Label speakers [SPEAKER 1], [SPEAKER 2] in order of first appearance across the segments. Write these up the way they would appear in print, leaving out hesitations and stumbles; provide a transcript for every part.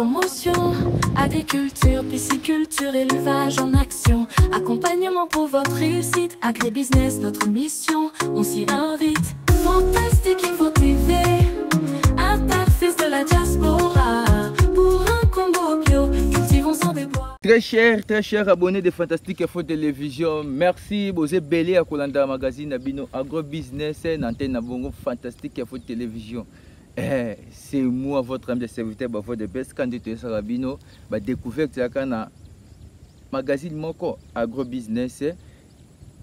[SPEAKER 1] promotion, agriculture, pisciculture, élevage en action. Accompagnement pour votre réussite, agribusiness, notre mission, on s'y invite. Fantastique Info TV, interface de la diaspora, pour un combo bio, cultivons sans déboire.
[SPEAKER 2] Très cher abonné de Fantastique Info Télévision, merci Bosé Belé à Kolanda Magazine Abino Agrobusiness, Antenne Bongo Fantastique Info Télévision. C'est moi, votre ami de serviteur, votre de best candidat Sarabino, découverte na magazine Moko Agrobusiness,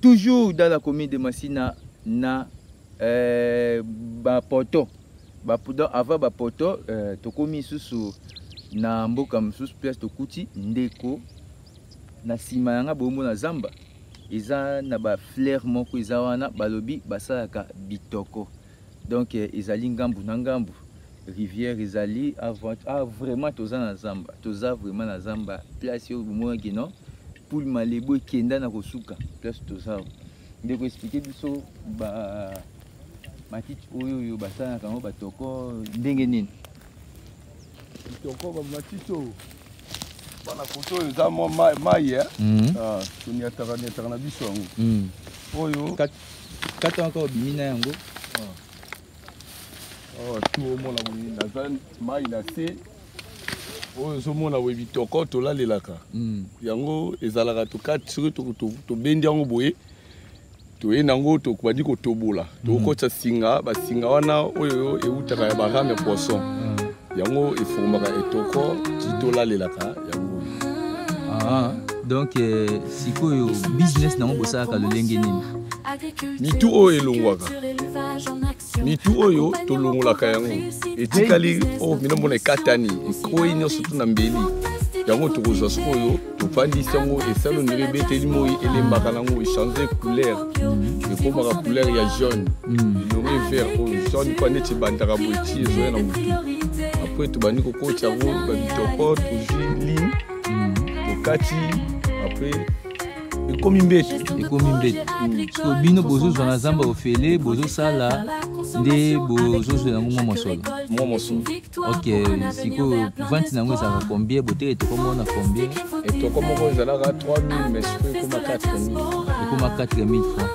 [SPEAKER 2] toujours dans la commune de Massina, na Poto. Avant Poto, tu commis sous na mboka msusu place tokuti ndeko na sima yanga bomo na zamba eza na ba fleur moko eza wana balobi basalaka bitoko donc ezali ngambu na ngambu rivière ezali vraiment toza na zamba toza vraiment na zamba place yo bomo ngeno pour malebo ekenda na kosuka place toza ndeko expliquer biso ba matiti oyo basalaka ngo batoko ndenge nini.
[SPEAKER 3] Toko matito bana koto eza mo mai tuni ataka na biso yango oyo
[SPEAKER 2] kata encore bimina yango
[SPEAKER 3] tu omona boyi na mai na se oyo zomona boyi bitoko tolalelaka yango ezalaka tokati soki tobendi yango boye toye nango tokobandi kotobola tokotisa singa basinga wana oyo eutaka ya barame poisson yango efomaka etoko titolalelaka yango.
[SPEAKER 2] Donc sikoyo business nango bosalaka lolenge nini?
[SPEAKER 3] Mitu oyo elongwaka mitu oyo tolongolaka yango etikali oyo minomona ekatani ekoyi nyonso tu na mbeli yango tokozwa sikoyo tofandisi yango esalo ndenge ebeteli moi elembaka nango echange couleur ekomaka couleur ya jaune elongi vert oyo jaune kwa neti ebandaka boye ti ezoya na motu après tobandi kokotya yango babitoko tozwi ligne tokati après ekomi mbeto
[SPEAKER 2] so bino bozozwa na zamba ofele bozosala nde bozozwa yango mwa mosolo. Ok, siko vente nango ezalaka combien botere etoko moko na combien?
[SPEAKER 3] Etoko moko ezalaka 3000 mais siko ekoma
[SPEAKER 2] 4000 francs.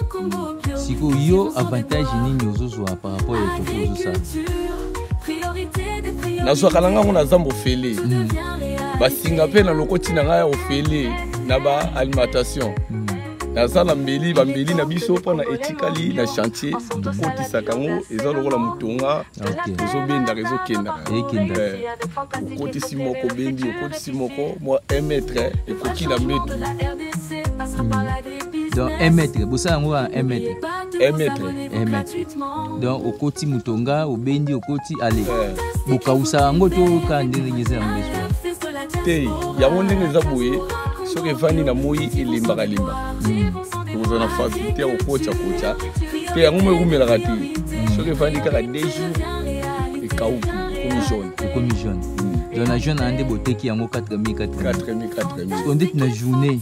[SPEAKER 2] Siko yo avantage nini ozozwa par rapport à etoko ozosala?
[SPEAKER 3] nazwaka na ngango na zamba ofele basinga mpe na lokoti na ngai ya ofele na ba alimentation naza na mbeli bambeli na biso mpona etikali na chantier tokotisaka yango eza lokola motonga ezobendaka ezokendaka okotisi moko bendi okotisi moko mwa 1 mètre ekoki na mbetu.
[SPEAKER 2] Donc 1 mètre bosala yango ya 1 mètre
[SPEAKER 3] 1 mètre
[SPEAKER 2] donc okoti motonga obendi okoti ale bokausa yango to ka ndenge eza yango beso
[SPEAKER 3] te yango ndenge eza boye soki evandi na moi elembaka tokozala na facilité ya kokotya te yango mo ekumelaka te soki evandi kaka 2 jours ekauki
[SPEAKER 2] ekomi jaune donc na jaune ande boteki yango 4000 ondeti na journée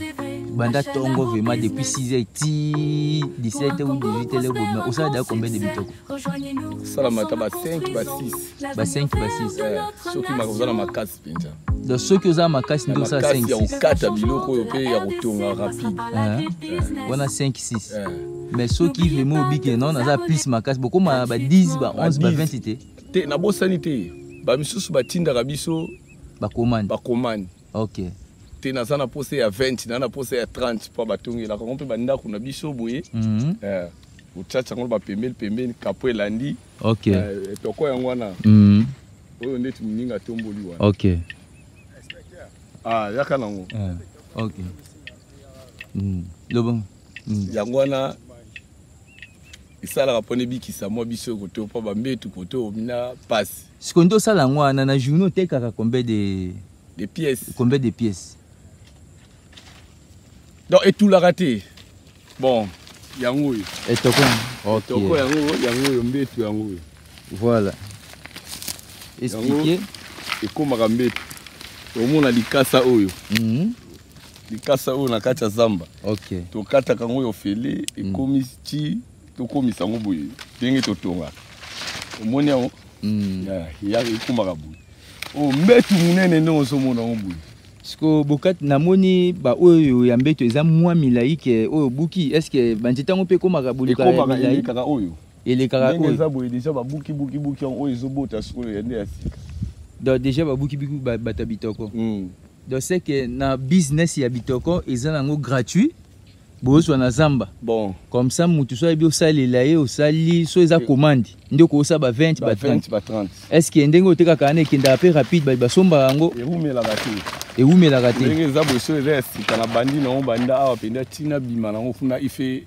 [SPEAKER 2] banda tongo vraiment depuis 6h ti 17h ou 18h osala d'ailleurs combien de bitoko?
[SPEAKER 3] salamata ba 5 ba 6 soki makozala makasi penza
[SPEAKER 2] donc soki oza makasi ndio osala 5
[SPEAKER 3] 6 ya kokata biloko oyo mpe ya kotonga rapide
[SPEAKER 2] wana 5 6 mais soki vraiment obike non naza plus makasi bokoma ba 10 ba 11 ba 20
[SPEAKER 3] te na bosani te bamisusu batindaka biso bakomani.
[SPEAKER 2] Ok,
[SPEAKER 3] te naza na pose ya 20 na pose ya 30 mpo batongelaka ngo mpe bandako na biso boye otyatia yango bapembeni kapo elandi etoko yango wana oyo ndeti moninga tomboli wana yaka nango yango wana esalaka mpona ebikisa mwa biso koto mpo bambetu koto omina pasi
[SPEAKER 2] sikoyo nde osala yango wana na journée otekaka combien
[SPEAKER 3] de pièces donc etulaka te bon yango oyo etoko yango oyo mbetu yango oyo
[SPEAKER 2] voilà expliquer
[SPEAKER 3] ekomaka mbetu omona likasa oyo na kati ya zamba tokataka yango oyo fele ekomi ti tokomisa yango boye ndenge totonga omoni yango ekomaka boye Oh, mbetu munene non somona ombu.
[SPEAKER 2] Siko bokat namoni ba oyo ya mbeto eza mwa milai ke oyo buki est-ce que banjitango pe koma kabuluka
[SPEAKER 3] milai kaka oyo.
[SPEAKER 2] Ele kaka oyo.
[SPEAKER 3] Eza boye déjà ba buki oyo ezobota siko yende ya sika.
[SPEAKER 2] Donc déjà ba buki bata bitoko. Donc c'est que na business ya bitoko eza nango gratuit. Bozo na zamba.
[SPEAKER 3] Bon.
[SPEAKER 2] Comme ça mutu so ebi osalela ye osali so eza commande. Ndeko osa ba 20 ba 30. Est-ce que ndenge oteka kana kenda pe rapide ba somba yango
[SPEAKER 3] erumela kati.
[SPEAKER 2] Eumela kati.
[SPEAKER 3] Ndenge za boso reste kana bandi na banda awa penda tina bima na ngofuna ife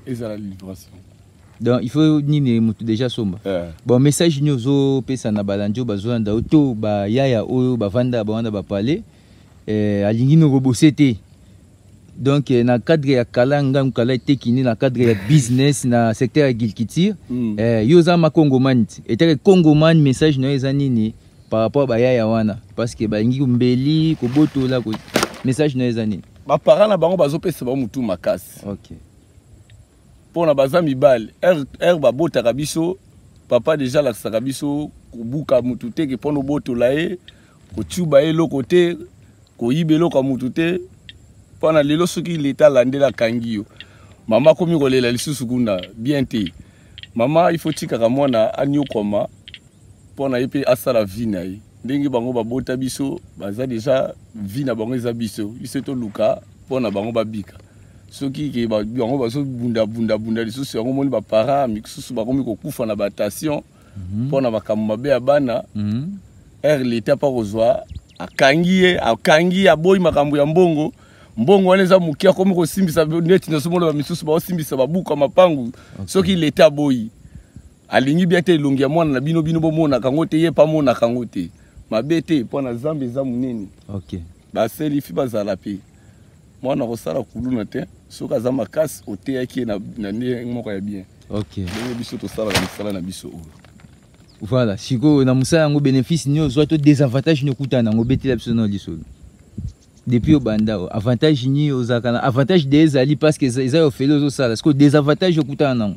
[SPEAKER 3] ezala livraison.
[SPEAKER 2] Donc il faut nini mutu déjà somba. Bon message nyozo pesa na balanjo bazolanda auto ba yaya oyo ba vanda ba wanda ba parler alingi no robosete. Donc na cadre ya kalanga mukala tekini na cadre ya business na secteur agriculture yoza ma Congomani et Congomani message no eza nini par rapport ba yaya wana parce que ba ngi mbeli ko botola ko message no eza nini
[SPEAKER 3] ba parents na bango bazopesa ba mutu makasi.
[SPEAKER 2] OK.
[SPEAKER 3] Pour na baza mibale ba botaka biso papa déjà la sakabiso ko buka mutu te ke pono botola e ko tuba e lokote ko yibelo ka mutu te. Pendant lelo soki l'état landela kangio mama komi kolela lisusu kuna bien te mama il faut tika mwana anyo koma pona yepe asala vie na ye ndenge bango babota biso baza déjà vie na bango eza biso to luka pona bango babika soki ke bango bazo bunda lisusu yango moni ba parents misusu bakomi kokufa na batation pona makambo mabe ya bana l'état pa kozwa akangi aboyi makambo ya mbongo wana eza mukia komi kosimbisa neti na somola ba misusu ba osimbisa babuka mapangu soki l'état boyi alingi bien te elongi ya mwana na bino bomona kango te ye pa mona kango te mabe te pona zambe eza munene.
[SPEAKER 2] OK.
[SPEAKER 3] Baseli fi bazala pe mwana kosala kuluna te soki aza makasi oteyaki na ndenge moko ya bien.
[SPEAKER 2] OK.
[SPEAKER 3] Ndenge biso tosala na misala na biso oyo.
[SPEAKER 2] Voilà, siko na musala yango bénéfice nyo zo to désavantage nyo kutana ngo betela biso na lisolo. Depuis au banda avantage ni ozakana avantage des ali parce que ça fait les ça parce que désavantage okutana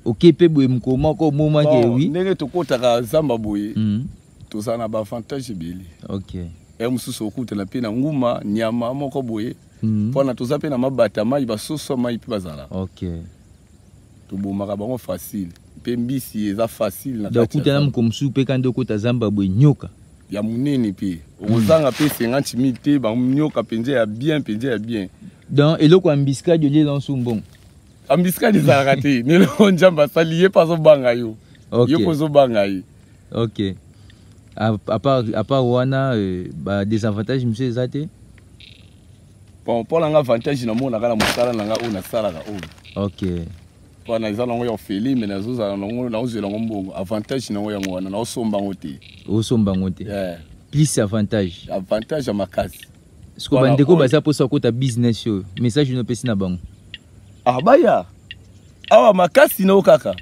[SPEAKER 2] OK pe boye mukoma ko moment que oui
[SPEAKER 3] ndenge tokotaka zamba boye tozana ba avantage beli.
[SPEAKER 2] OK.
[SPEAKER 3] Mususu okutana pe na nguma nyama moko boye pona toza pe na mabata mai basoso mai pe bazala.
[SPEAKER 2] OK.
[SPEAKER 3] Tobomaka bango facile pe mbisi eza facile na
[SPEAKER 2] kati. Dokutana mukomsu pe kando kota zamba boye nyoka
[SPEAKER 3] ya munene pe ozanga pe 50,000 te ba nyoka penje ya bien
[SPEAKER 2] donc eloko ambiska de lie dans sumbon
[SPEAKER 3] ambiska de zarate ne lo njamba salié pas zo banga yo.
[SPEAKER 2] OK.
[SPEAKER 3] Yo ko zo banga yi.
[SPEAKER 2] OK. À part wana ba désavantage monsieur ezate
[SPEAKER 3] bon pour l'anga avantage na mona kala musala nanga o na sala ka o.
[SPEAKER 2] OK.
[SPEAKER 3] Pour na zala ngo yo feli mais na zo za ngo na uzela ngo mbongo avantage na ngo ya ngwana na osomba ngote.
[SPEAKER 2] Osomba ngote. Plus avantage
[SPEAKER 3] ya makasi.
[SPEAKER 2] Siko bandeko baza posa kota business yo message no pesi na bango.
[SPEAKER 3] Baya awa makasi na okaka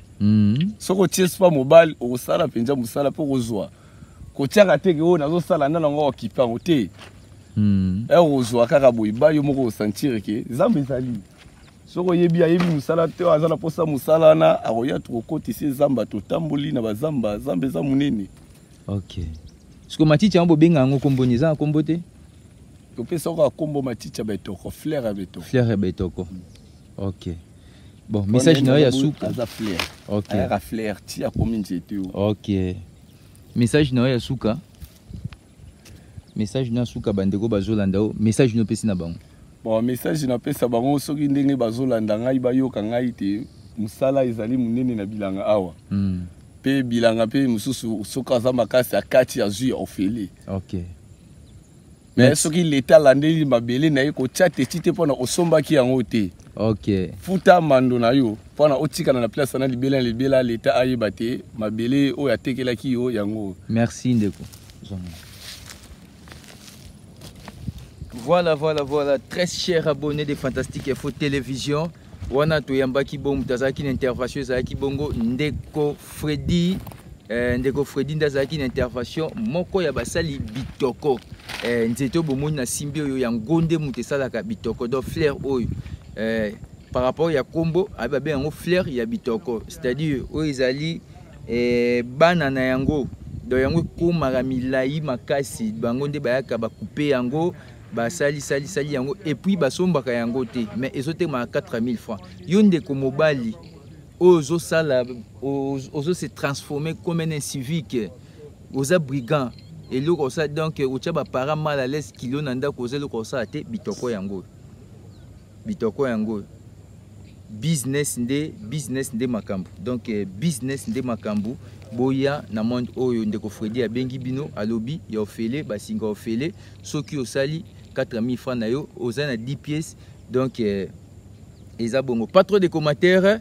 [SPEAKER 3] soko tiespa mobile osala penja musala po kozwa kotiaka teke o nazo sala na ngo okipango te ozwa kaka boy bayo moko sentir ke zambe zali soko yebi musala te azala posa musala na akoya tukokotisi zamba totamboli na bazamba zambe za munene.
[SPEAKER 2] OK. Siko maticha ambo benga ngo komboni za kombo te
[SPEAKER 3] to pesa ko kombo maticha betoko fleur ya betoko.
[SPEAKER 2] OK. Bon message na ya suka
[SPEAKER 3] za fleur.
[SPEAKER 2] OK.
[SPEAKER 3] Aya fleur ti ya komi nzete.
[SPEAKER 2] OK. Message na ya suka message na suka bandeko bazolanda o message no pesi na bango.
[SPEAKER 3] Bon message na pesa bango soki ndenge bazolanda ngai bayoka ngai te musala ezali munene na bilanga awa. Pe bilanga pe mususu soka za makasi akati ya zui ofeli.
[SPEAKER 2] OK.
[SPEAKER 3] Mais soki l'état landeli mabele na yeko tchate tite pona osomba ki yango te.
[SPEAKER 2] OK.
[SPEAKER 3] Futa mando na yo pona otika na place na libela l'état ayeba te mabele o ya tekela ki yo yango.
[SPEAKER 2] Merci ndeko. Voilà, très chers abonnés de Fantastique Info Télévision. Wana to yambaki bom tazaki na intervention zaki bongo ndeko Freddy ndazaki na intervention moko ya basali bitoko nzeto bomoni na simbi oyo ya ngonde mutesala ka bitoko do fleur oyo par rapport ya kombo ababe yango fleur ya bitoko c'est-à-dire oyo ezali bana na yango donc yango komaka milai makasi bango nde bayaka bakupe yango basali yango et puis basombaka yango te mais ezotemaka 4000 francs yo ndeko mobali ozo sala ozo se transformer comme un civique oza brigand et loko ça donc otia ba para mal à l'aise kilo nanda koze loko ça te bitoko yango business nde makambo donc business nde makambo boya na monde oyo ndeko Fredi abengi bino alobi ya ofele basinga ofele soki osali 4000 francs na yo oza na 10 pièces donc eza bongo pas trop de commentaires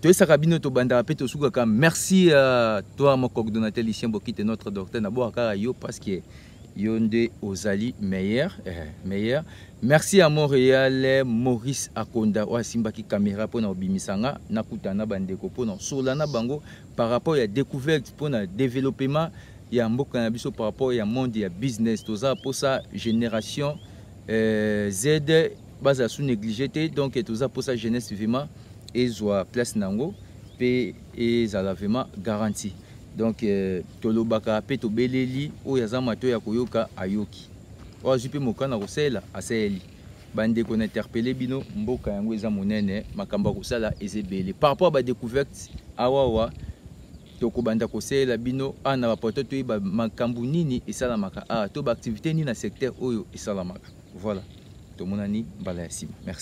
[SPEAKER 2] toyesaka bino tobandaka pe tosukaka merci à toi mon coordonnateur Lucien Bokite notre docteur na boaka yo parce que Yonde Ozali meilleur. Merci à Montréal, Maurice Akonda, ou Simbaki caméra pour nous bimisanga, nakutana bandeko pour nous solana bango par rapport à la découverte pour le développement ya mboka na biso par rapport à monde ya business tout ça pour sa génération Z base sous négligé donc tout ça pour sa jeunesse vraiment et soit place nango pe et ça vraiment garanti. Donc tolobaka pe to beleli o yaza mato ya koyoka ayoki o azupe mokana kosela aseli bande ko interpeller bino mboka yango eza monene makamba kosala ezebele par rapport ba découverte awawa to ko banda kosela bino ana ba poto to ba makambu nini esala maka to ba activité ni na secteur oyo esala maka voilà to monani bala ya sima merci.